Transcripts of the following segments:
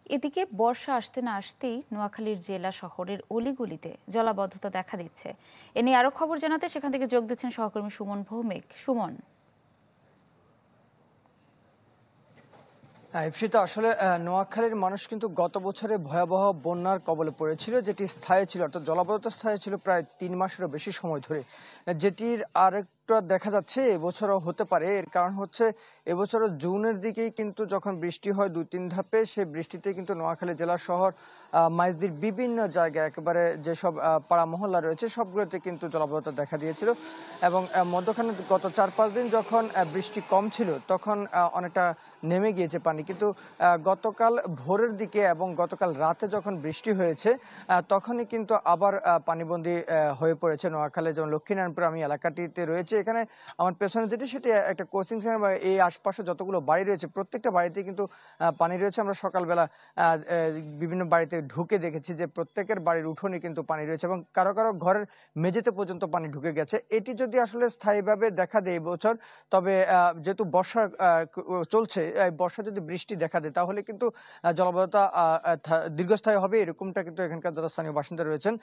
এদিকে বর্ষা আসতে না আসতেই নোয়াখালীর জেলা শহরের অলিগলিতে জলাবদ্ধতা দেখা দিচ্ছে। এ নিয়ে আরো খবর জানাতে সেখান থেকে যোগ দিচ্ছেন সহকর্মী সুমন ভৌমিক। সুমন। ইপসিতা আসলে নোয়াখালীর মানুষ কিন্তু গত বছরে ভয়াবহ বন্যার কবলে পড়েছিল, যেটি স্থায়ী ছিল, অর্থাৎ জলাবদ্ধতা স্থায়ী ছিল প্রায় ৩ মাসেরও বেশি সময় ধরে, যেটির আরেকটা দেখা যাচ্ছে এবছরও হতে পারে। এর কারণ হচ্ছে এবছরও জুনের দিকেই কিন্তু যখন বৃষ্টি হয় ২-৩ ধাপে, সেই বৃষ্টিতে কিন্তু নোয়াখালী জেলা শহর মাইজদির বিভিন্ন জায়গায় একেবারে যেসব পাড়া মহল্লা রয়েছে সবগুলোতে কিন্তু জলাবদ্ধতা দেখা দিয়েছিল। এবং মধ্যখানে গত ৪-৫ দিন যখন বৃষ্টি কম ছিল তখন অনেকটা নেমে গিয়েছে পানি, কিন্তু গতকাল ভোরের দিকে এবং গতকাল রাতে যখন বৃষ্টি হয়েছে তখনই কিন্তু আবার পানিবন্দী হয়ে পড়েছে নোয়াখালী। যেমন লক্ষ্মীনারায়ণপুর আমি এলাকাটিতে রয়েছে, এখানে আমার পেছনে যেটি সেটি একটা কোচিং সেন্টার বা এই আশপাশে যতগুলো বাড়ি রয়েছে প্রত্যেকটা বাড়িতে কিন্তু পানি রয়েছে। আমরা সকালবেলা বিভিন্ন বাড়িতে ঢুকে দেখেছি যে প্রত্যেকের বাড়ির উঠোনে কিন্তু পানি রয়েছে এবং কারো কারো ঘরের মেঝেতে পর্যন্ত পানি ঢুকে গেছে। এটি যদি আসলে স্থায়ীভাবে দেখা দেয় এবছর, তবে যেহেতু বর্ষা চলছে, বর্ষা যদি বৃষ্টি দেখা দেয় তাহলে কিন্তু জলাবদ্ধতা দীর্ঘস্থায়ী হবে, এরকমটা কিন্তু এখানকার যারা স্থানীয় বাসিন্দা রয়েছেন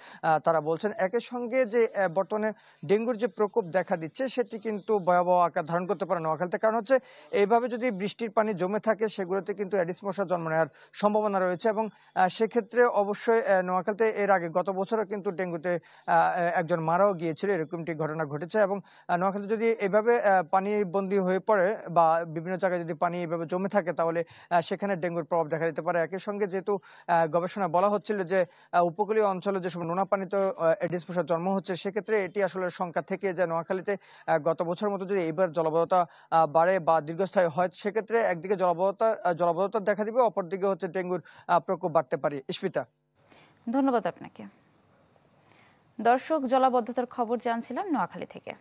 তারা বলছেন। একই সঙ্গে যে বর্তমানে ডেঙ্গুর যে প্রকোপ দেখা দিচ্ছে সেটি কিন্তু ভয়াবহ আকার ধারণ করতে পারে নোয়াখালীতে। কারণ হচ্ছে এইভাবে যদি বৃষ্টির পানি জমে থাকে সেগুলোতে কিন্তু অ্যাডিস মশা জন্ম নেওয়ার সম্ভাবনা রয়েছে এবং সেক্ষেত্রে অবশ্যই নোয়াখালীতে এর আগে গত বছরও কিন্তু ডেঙ্গুতে একজন মারাও গিয়েছিল, এরকমটি ঘটনা ঘটেছে। এবং নোয়াখালী যদি এভাবে পানি বন্দী হয়ে পড়ে বা বিভিন্ন জায়গায় যদি পানি এভাবে জমে থাকে তাহলে সেখানে ডেঙ্গুর প্রভাব দেখা দিতে পারে। একই সঙ্গে যেহেতু গবেষণা বলা হচ্ছিল যে উপকূলীয় অঞ্চলে যেসব নোনা পানিতে এডিস মশার জন্ম হচ্ছে, সেক্ষেত্রে এটি আসলে শঙ্কা থেকে যে নোয়াখালীতে গত বছরের মতো যদি এবার জলাবদ্ধতা বাড়ে বা দীর্ঘস্থায়ী হয় সেক্ষেত্রে একদিকে জলাবদ্ধতা দেখা দিবে, অপরদিকে হচ্ছে ডেঙ্গুর প্রকোপ বাড়তে পারে। ইস্পিতা, ধন্যবাদ আপনাকে। দর্শক, জলাবদ্ধতার খবর জানছিলাম নোয়াখালী থেকে।